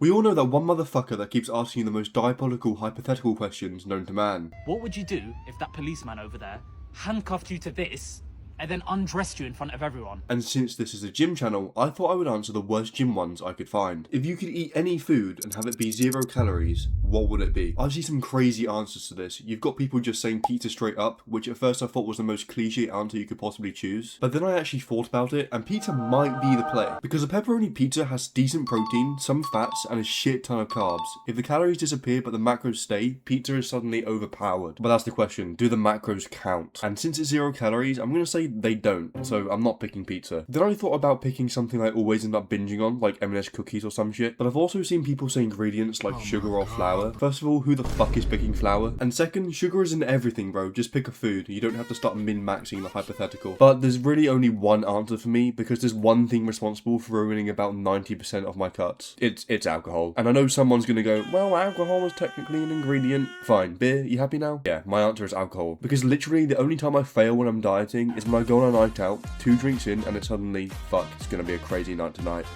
We all know that one motherfucker that keeps asking you the most diabolical hypothetical questions known to man. What would you do if that policeman over there handcuffed you to this and then undressed you in front of everyone? And since this is a gym channel, I thought I would answer the worst gym ones I could find. If you could eat any food and have it be 0 calories, what would it be? I see some crazy answers to this. You've got people just saying pizza straight up, which at first I thought was the most cliche answer you could possibly choose. But then I actually thought about it, and pizza might be the play. Because a pepperoni pizza has decent protein, some fats, and a shit ton of carbs. If the calories disappear but the macros stay, pizza is suddenly overpowered. But that's the question, do the macros count? And since it's 0 calories, I'm gonna say they don't, so I'm not picking pizza. Then I thought about picking something I always end up binging on, like M&S cookies or some shit, but I've also seen people say ingredients like sugar or flour. First of all, who the fuck is picking flour? And second, sugar is in everything, bro. Just pick a food. You don't have to start min-maxing the hypothetical. But there's really only one answer for me, because there's one thing responsible for ruining about 90% of my cuts. It's alcohol. And I know someone's gonna go, well, alcohol is technically an ingredient. Fine. Beer, you happy now? Yeah, my answer is alcohol. Because literally the only time I fail when I'm dieting is when I go on a night out, 2 drinks in, and it's suddenly, fuck, it's gonna be a crazy night tonight.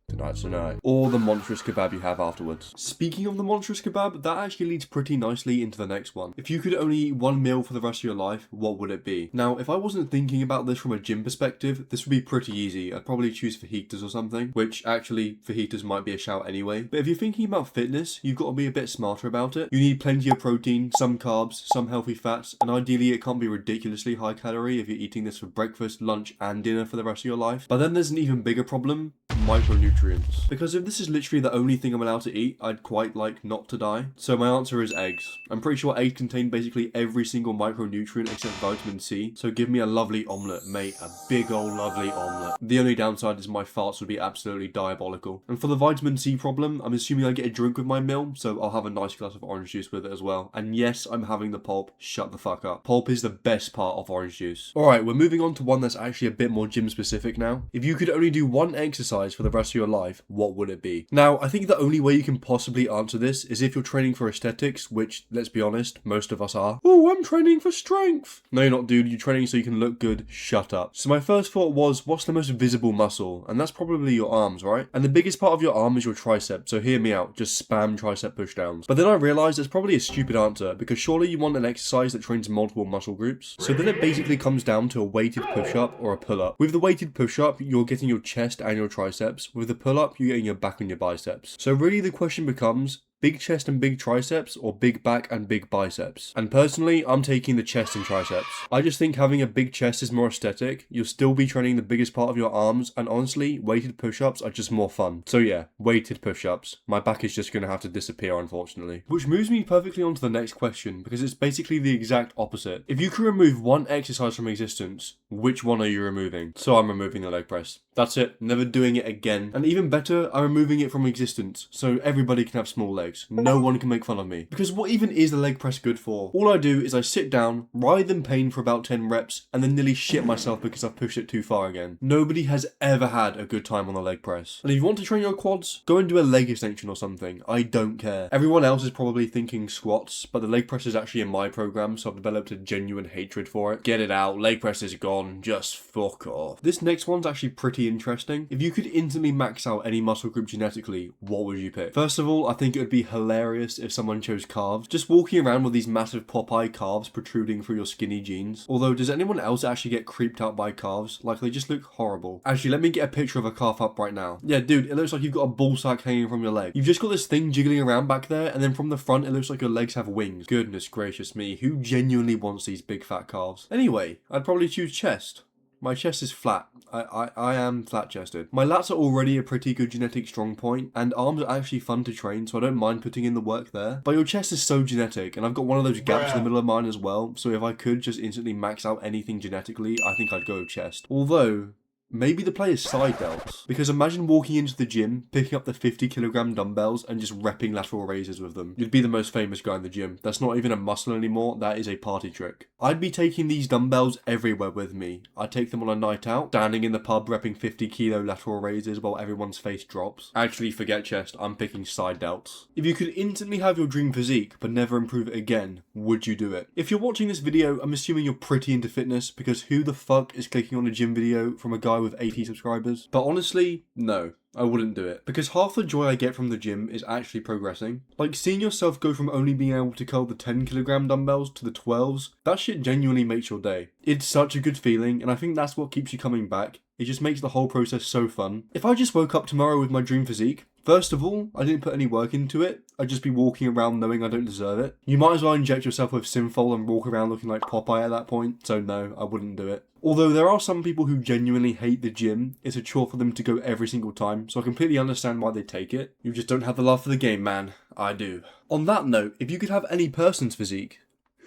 Tonight's the night. Or the monstrous kebab you have afterwards. Speaking of the monstrous kebab, that actually leads pretty nicely into the next one. If you could only eat one meal for the rest of your life, what would it be? Now, if I wasn't thinking about this from a gym perspective, this would be pretty easy. I'd probably choose fajitas or something, which actually, fajitas might be a shout anyway. But if you're thinking about fitness, you've got to be a bit smarter about it. You need plenty of protein, some carbs, some healthy fats, and ideally it can't be ridiculously high calorie if you're eating this for breakfast, lunch, and dinner for the rest of your life. But then there's an even bigger problem. Micronutrients. Because if this is literally the only thing I'm allowed to eat, I'd quite like not to die. So my answer is eggs. I'm pretty sure eggs contain basically every single micronutrient except vitamin C. So give me a lovely omelette, mate. A big old lovely omelette. The only downside is my farts would be absolutely diabolical. And for the vitamin C problem, I'm assuming I get a drink with my meal, so I'll have a nice glass of orange juice with it as well. And yes, I'm having the pulp. Shut the fuck up. Pulp is the best part of orange juice. Alright, we're moving on to one that's actually a bit more gym specific now. If you could only do one exercise for the rest of your life, what would it be? Now, I think the only way you can possibly answer this is if you're training for aesthetics, which, let's be honest, most of us are. Oh, I'm training for strength. No, you're not, dude. You're training so you can look good. Shut up. So my first thought was, what's the most visible muscle? And that's probably your arms, right? And the biggest part of your arm is your tricep, so hear me out. Just spam tricep pushdowns. But then I realized it's probably a stupid answer, because surely you want an exercise that trains multiple muscle groups. So then it basically comes down to a weighted push-up or a pull-up. With the weighted push-up, you're getting your chest and your triceps. With the pull-up, you're getting your back and your biceps. So really the question becomes, big chest and big triceps, or big back and big biceps? And personally, I'm taking the chest and triceps. I just think having a big chest is more aesthetic. You'll still be training the biggest part of your arms, and honestly, weighted push-ups are just more fun. So yeah, weighted push-ups. My back is just gonna have to disappear, unfortunately. Which moves me perfectly onto the next question, because it's basically the exact opposite. If you could remove one exercise from existence, which one are you removing? So I'm removing the leg press. That's it. Never doing it again. And even better, I'm removing it from existence, so everybody can have small legs. No one can make fun of me. Because what even is the leg press good for? All I do is I sit down, writhe in pain for about 10 reps, and then nearly shit myself because I've pushed it too far again. Nobody has ever had a good time on the leg press. And if you want to train your quads, go and do a leg extension or something. I don't care. Everyone else is probably thinking squats, but the leg press is actually in my program, so I've developed a genuine hatred for it. Get it out. Leg press is gone. Just fuck off. This next one's actually pretty interesting. If you could instantly max out any muscle group genetically, what would you pick? First of all, I think it would be hilarious if someone chose calves. Just walking around with these massive Popeye calves protruding through your skinny jeans. Although, does anyone else actually get creeped out by calves? Like, they just look horrible. Actually, let me get a picture of a calf up right now. Yeah, dude, it looks like you've got a ball sack hanging from your leg. You've just got this thing jiggling around back there, and then from the front, it looks like your legs have wings. Goodness gracious me, who genuinely wants these big fat calves? Anyway, I'd probably choose chest. My chest is flat. I am flat-chested. My lats are already a pretty good genetic strong point, and arms are actually fun to train, so I don't mind putting in the work there. But your chest is so genetic, and I've got one of those gaps in the middle of mine as well, so if I could just instantly max out anything genetically, I think I'd go chest. Although, maybe the play is side delts. Because imagine walking into the gym, picking up the 50kg dumbbells and just repping lateral raises with them. You'd be the most famous guy in the gym. That's not even a muscle anymore, that is a party trick. I'd be taking these dumbbells everywhere with me. I'd take them on a night out, standing in the pub repping 50kg lateral raises while everyone's face drops. Actually, forget chest, I'm picking side delts. If you could instantly have your dream physique but never improve it again, would you do it? If you're watching this video, I'm assuming you're pretty into fitness, because who the fuck is clicking on a gym video from a guy with 80 subscribers? But honestly, no. I wouldn't do it. Because half the joy I get from the gym is actually progressing. Like, seeing yourself go from only being able to curl the 10kg dumbbells to the 12s, that shit genuinely makes your day. It's such a good feeling, and I think that's what keeps you coming back. It just makes the whole process so fun. If I just woke up tomorrow with my dream physique, first of all, I didn't put any work into it. I'd just be walking around knowing I don't deserve it. You might as well inject yourself with Synthol and walk around looking like Popeye at that point, so no, I wouldn't do it. Although there are some people who genuinely hate the gym, it's a chore for them to go every single time, so I completely understand why they take it. You just don't have the love for the game, man. I do. On that note, if you could have any person's physique,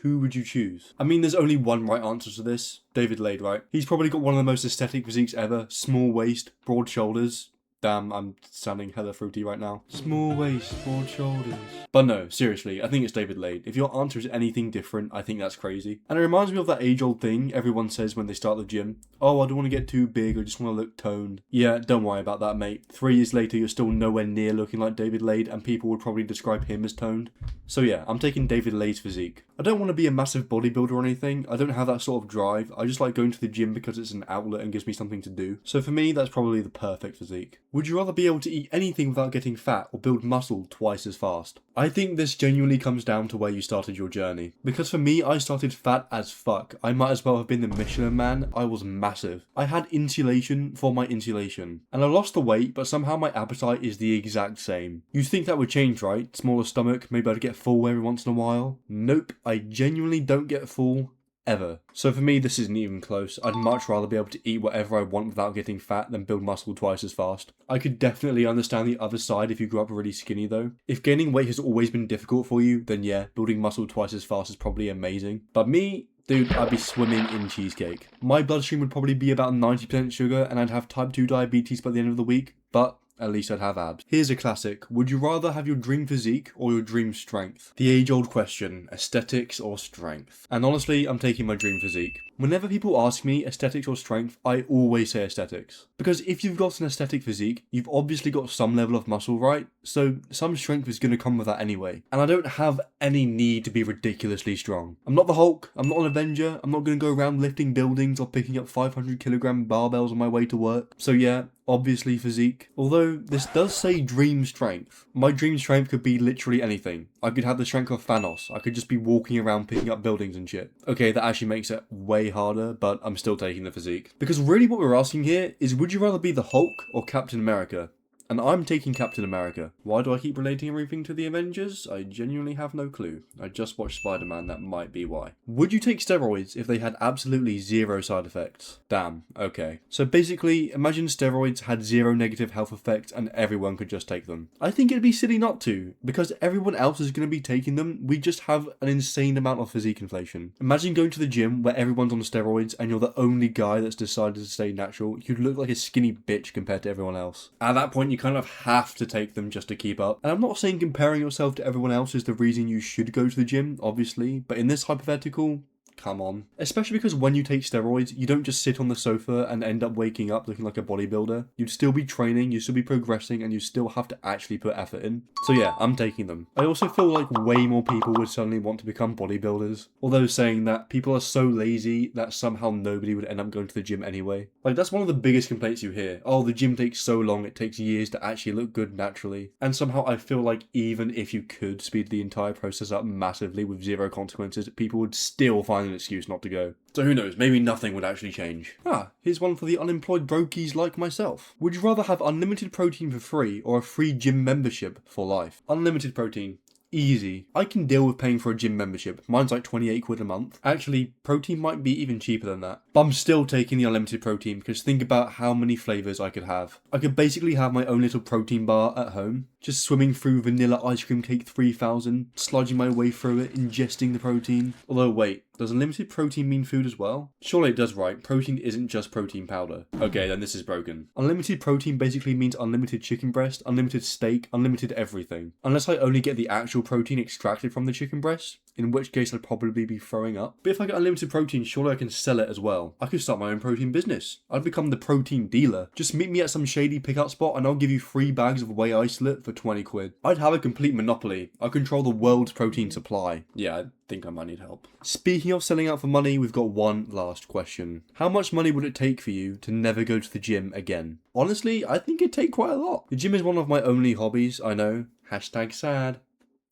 who would you choose? I mean, there's only one right answer to this. David Lade, right? He's probably got one of the most aesthetic physiques ever. Small waist, broad shoulders. Damn, I'm sounding hella fruity right now. Small waist, broad shoulders. But no, seriously, I think it's David Lade. If your answer is anything different, I think that's crazy. And it reminds me of that age-old thing everyone says when they start the gym. Oh, I don't want to get too big, I just want to look toned. Yeah, don't worry about that, mate. 3 years later, you're still nowhere near looking like David Lade, and people would probably describe him as toned. So yeah, I'm taking David Lade's physique. I don't want to be a massive bodybuilder or anything. I don't have that sort of drive. I just like going to the gym because it's an outlet and gives me something to do. So for me, that's probably the perfect physique. Would you rather be able to eat anything without getting fat or build muscle twice as fast? I think this genuinely comes down to where you started your journey. Because for me, I started fat as fuck. I might as well have been the Michelin Man. I was massive. I had insulation for my insulation. And I lost the weight, but somehow my appetite is the exact same. You'd think that would change, right? Smaller stomach, maybe I'd get full every once in a while. Nope, I genuinely don't get full. Ever. So for me, this isn't even close. I'd much rather be able to eat whatever I want without getting fat than build muscle twice as fast. I could definitely understand the other side if you grew up really skinny though. If gaining weight has always been difficult for you, then yeah, building muscle twice as fast is probably amazing. But me, dude, I'd be swimming in cheesecake. My bloodstream would probably be about 90% sugar and I'd have type 2 diabetes by the end of the week, but at least I'd have abs. Here's a classic. Would you rather have your dream physique or your dream strength? The age-old question, aesthetics or strength? And honestly, I'm taking my dream physique. Whenever people ask me aesthetics or strength, I always say aesthetics. Because if you've got an aesthetic physique, you've obviously got some level of muscle, right? So some strength is going to come with that anyway. And I don't have any need to be ridiculously strong. I'm not the Hulk, I'm not an Avenger, I'm not going to go around lifting buildings or picking up 500kg barbells on my way to work. So yeah, obviously physique. Although this does say dream strength. My dream strength could be literally anything. I could have the strength of Thanos. I could just be walking around picking up buildings and shit. Okay, that actually makes it way harder, but I'm still taking the physique. Because really what we're asking here is, would you rather be the Hulk or Captain America? And I'm taking Captain America. Why do I keep relating everything to the Avengers? I genuinely have no clue. I just watched Spider-Man, that might be why. Would you take steroids if they had absolutely zero side effects? Damn, okay. So basically, imagine steroids had zero negative health effects and everyone could just take them. I think it'd be silly not to, because everyone else is going to be taking them. We just have an insane amount of physique inflation. Imagine going to the gym where everyone's on steroids and you're the only guy that's decided to stay natural. You'd look like a skinny bitch compared to everyone else. At that point, you kind of have to take them just to keep up. And I'm not saying comparing yourself to everyone else is the reason you should go to the gym, obviously, but in this hypothetical, come on. Especially because when you take steroids, you don't just sit on the sofa and end up waking up looking like a bodybuilder. You'd still be training, you'd still be progressing, and you still have to actually put effort in. So yeah, I'm taking them. I also feel like way more people would suddenly want to become bodybuilders. Although saying that, people are so lazy that somehow nobody would end up going to the gym anyway. Like, that's one of the biggest complaints you hear. Oh, the gym takes so long, it takes years to actually look good naturally. And somehow I feel like even if you could speed the entire process up massively with zero consequences, people would still find an excuse not to go. So who knows, maybe nothing would actually change. Here's one for the unemployed brokies like myself. Would you rather have unlimited protein for free or a free gym membership for life? Unlimited protein. Easy. I can deal with paying for a gym membership. Mine's like 28 quid a month. Actually, protein might be even cheaper than that. But I'm still taking the unlimited protein because think about how many flavours I could have. I could basically have my own little protein bar at home. Just swimming through vanilla ice cream cake 3000, sludging my way through it, ingesting the protein. Although wait, does unlimited protein mean food as well? Surely it does, right? Protein isn't just protein powder. Okay, then this is broken. Unlimited protein basically means unlimited chicken breast, unlimited steak, unlimited everything. Unless I only get the actual protein extracted from the chicken breast, in which case I'd probably be throwing up. But if I get unlimited protein, surely I can sell it as well. I could start my own protein business. I'd become the protein dealer. Just meet me at some shady pickup spot and I'll give you 3 bags of whey isolate for 20 quid. I'd have a complete monopoly. I control the world's protein supply. Yeah, I think I might need help. Speaking of selling out for money, we've got one last question. How much money would it take for you to never go to the gym again? Honestly, I think it'd take quite a lot. The gym is one of my only hobbies, I know. Hashtag sad.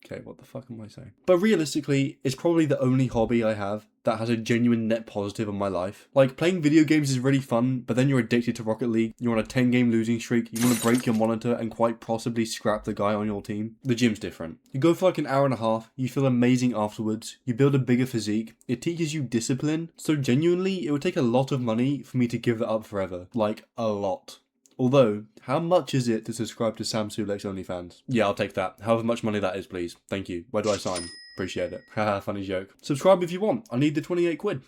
Okay, what the fuck am I saying? But realistically, it's probably the only hobby I have that has a genuine net positive on my life. Like, playing video games is really fun, but then you're addicted to Rocket League, you're on a 10-game losing streak, you want to break your monitor and quite possibly scrap the guy on your team. The gym's different. You go for like an hour and a half, you feel amazing afterwards, you build a bigger physique, it teaches you discipline, so genuinely, it would take a lot of money for me to give it up forever. Like, a lot. Although, how much is it to subscribe to Sam Sulek's OnlyFans? Yeah, I'll take that. However much money that is, please. Thank you. Where do I sign? Appreciate it. Haha, funny joke. Subscribe if you want. I need the 28 quid.